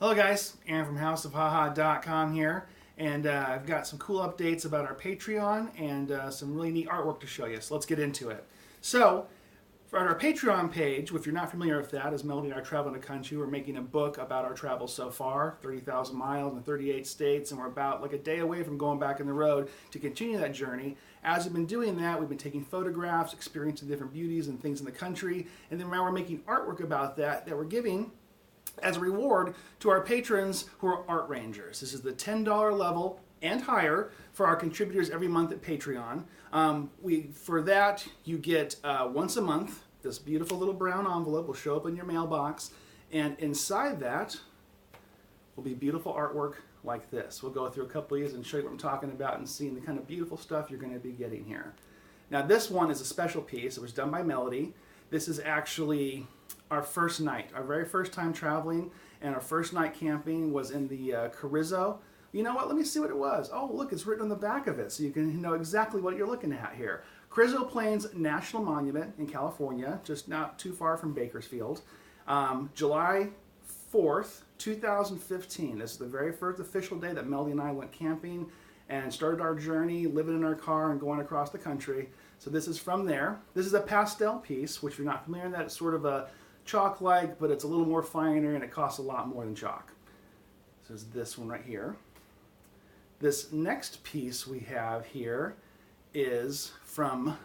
Hello guys, Aaron from houseofhaha.com here, and I've got some cool updates about our Patreon and some really neat artwork to show you, so let's get into it. So, on our Patreon page, if you're not familiar with that, as Melody and I travel the country, we're making a book about our travels so far, 30,000 miles in 38 states, and we're about like a day away from going back on the road to continue that journey. As we've been doing that, we've been taking photographs, experiencing different beauties and things in the country, and then now we're making artwork about that we're giving as a reward to our patrons who are art rangers. This is the $10 level and higher for our contributors every month at Patreon. For that, you get once a month, this beautiful little brown envelope will show up in your mailbox, and inside that will be beautiful artwork like this. We'll go through a couple of these and show you what I'm talking about and seeing the kind of beautiful stuff you're going to be getting here. Now this one is a special piece. It was done by Melody. This is actually our first night, our very first time traveling, and our first night camping was in the Carrizo. You know what? Let me see what it was. Oh, look, it's written on the back of it, so you can know exactly what you're looking at here. Carrizo Plains National Monument in California, just not too far from Bakersfield. July 4th, 2015. This is the very first official day that Melody and I went camping and started our journey, living in our car and going across the country. So this is from there. This is a pastel piece, which if you're not familiar with that, it's sort of a chalk-like, but it's a little more finer and it costs a lot more than chalk. So is this one right here. This next piece we have here is from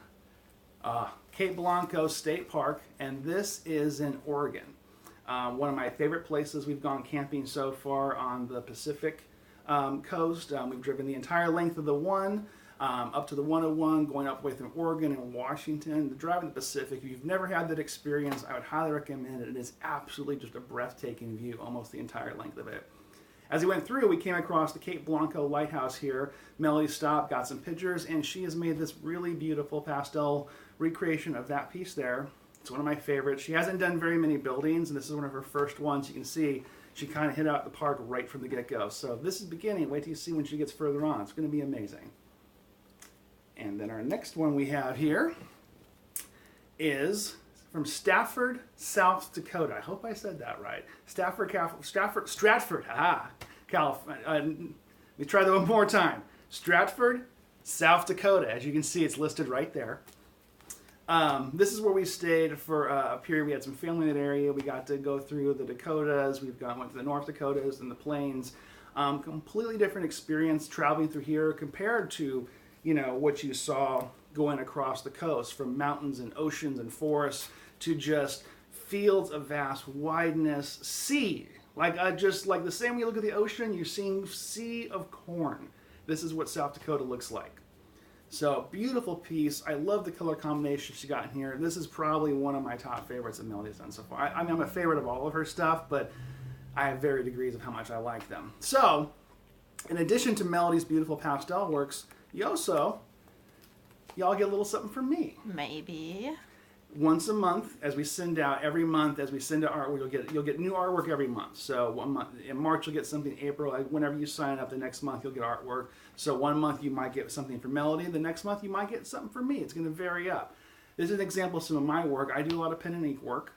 Cape Blanco State Park, and this is in Oregon. One of my favorite places we've gone camping so far on the Pacific coast. We've driven the entire length of the one, up to the 101, going up way through Oregon and Washington. The drive in the Pacific, if you've never had that experience, I would highly recommend it. It is absolutely just a breathtaking view, almost the entire length of it. As we went through, we came across the Cape Blanco Lighthouse here. Melody stopped, got some pictures, and she has made this really beautiful pastel recreation of that piece there. It's one of my favorites. She hasn't done very many buildings, and this is one of her first ones. You can see she kind of hit out the park right from the get-go. So this is beginning. Wait till you see when she gets further on. It's going to be amazing. And then our next one we have here is from Stafford, South Dakota. I hope I said that right. Stratford, California. Let me try that one more time. Stratford, South Dakota. As you can see, it's listed right there. This is where we stayed for a period. We had some family in that area. We got to go through the Dakotas. Went to the North Dakotas and the Plains. Completely different experience traveling through here compared to what you saw going across the coast, from mountains and oceans and forests to just fields of vast wideness, sea. Just like the same way you look at the ocean, you're seeing sea of corn. This is what South Dakota looks like. So, beautiful piece. I love the color combination she got in here. This is probably one of my top favorites that Melody's done so far. I mean, I'm a favorite of all of her stuff, but I have varying degrees of how much I like them. So, in addition to Melody's beautiful pastel works, y'all get a little something from me. Maybe. Once a month, as we send out every month, as we send out artwork, you'll get new artwork every month. So 1 month in March you'll get something. April, whenever you sign up, the next month you'll get artwork. So 1 month you might get something from Melody. The next month you might get something from me. It's going to vary up. This is an example of some of my work. I do a lot of pen and ink work.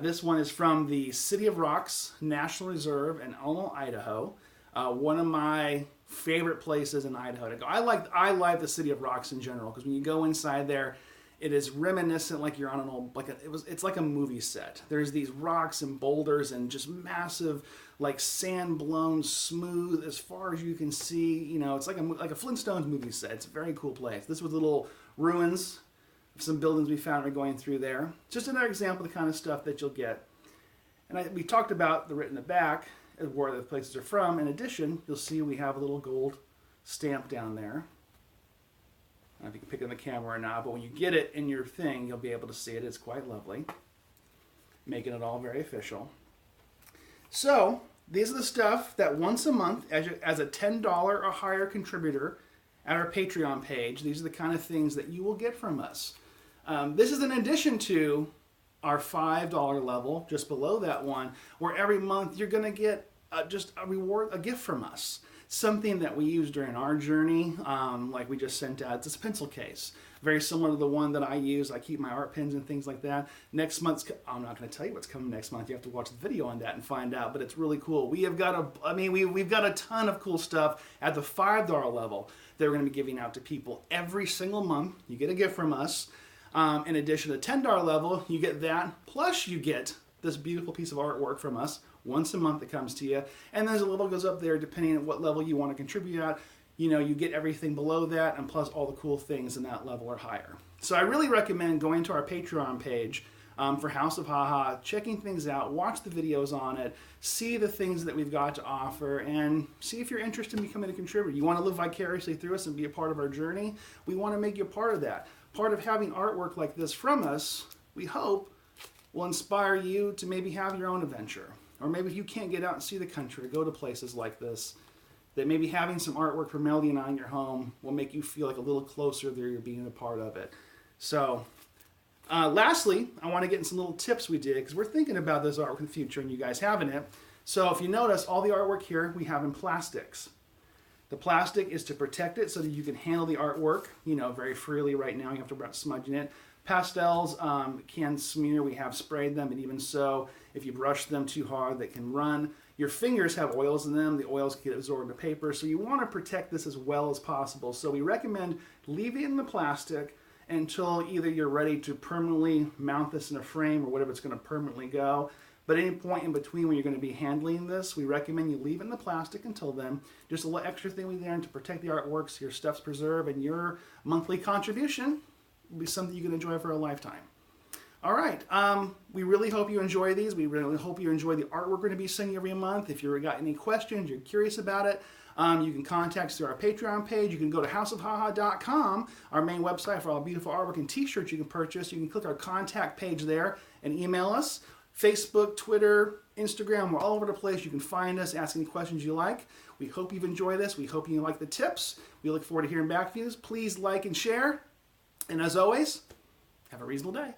This one is from the City of Rocks National Reserve in Elmo, Idaho. One of my favorite places in Idaho to go. I like the City of Rocks in general, because when you go inside there, it is reminiscent, like you're on an old, it's like a movie set. There's these rocks and boulders and just massive, like sand blown smooth as far as you can see. It's like a Flintstones movie set. It's a very cool place. This was little ruins of some buildings we found going through there. Just another example of the kind of stuff that you'll get. And we talked about the written in the back, where the places are from. In addition, you'll see we have a little gold stamp down there. I don't know if you can pick it on the camera or not, but when you get it in your thing, you'll be able to see it. It's quite lovely, making it all very official. So, these are the stuff that once a month, as a $10 or higher contributor at our Patreon page, these are the kind of things that you will get from us. This is in addition to our $5 level, just below that one, where every month you're going to get just a reward, a gift from us. something that we use during our journey, like we just sent out. It's a pencil case, very similar to the one that I use. I keep my art pens and things like that. Next month's, I'm not going to tell you what's coming next month. You have to watch the video on that and find out, but it's really cool. We have got we've got a ton of cool stuff at the $5 level that we're going to be giving out to people every single month. You get a gift from us. In addition to the $10 level, you get that, plus you get this beautiful piece of artwork from us once a month that comes to you. And there's a little goes up there depending on what level you want to contribute at. You know, you get everything below that, and plus all the cool things in that level are higher. So I really recommend going to our Patreon page for House of Haha, checking things out, watch the videos on it, see the things that we've got to offer, and see if you're interested in becoming a contributor. You want to live vicariously through us and be a part of our journey? We want to make you a part of that. Part of having artwork like this from us, we hope, will inspire you to maybe have your own adventure. Or maybe if you can't get out and see the country or go to places like this, that maybe having some artwork from Melody and I in your home will make you feel like a little closer there, you're being a part of it. So, lastly, I want to get in some little tips we did, because we're thinking about this artwork in the future and you guys having it. So if you notice, all the artwork here we have in plastics. The plastic is to protect it so that you can handle the artwork, you know, very freely. Right now you have to worry about smudging it. Pastels can smear. We have sprayed them, but even so, if you brush them too hard, they can run. Your fingers have oils in them. The oils get absorbed into paper, so you want to protect this as well as possible. So we recommend leaving it in the plastic until either you're ready to permanently mount this in a frame or whatever it's going to permanently go. But at any point in between when you're going to be handling this, we recommend you leave it in the plastic until then. Just a little extra thing we learned to protect the artwork so your stuff's preserved, and your monthly contribution will be something you can enjoy for a lifetime. All right, we really hope you enjoy these. We really hope you enjoy the artwork we're going to be sending every month. If you've got any questions, you're curious about it, you can contact us through our Patreon page. You can go to houseofhaha.com, our main website for all the beautiful artwork and t-shirts you can purchase. You can click our contact page there and email us. Facebook, Twitter, Instagram, we're all over the place. You can find us, ask any questions you like. We hope you've enjoyed this. We hope you like the tips. We look forward to hearing back from you. Please like and share. And as always, have a reasonable day.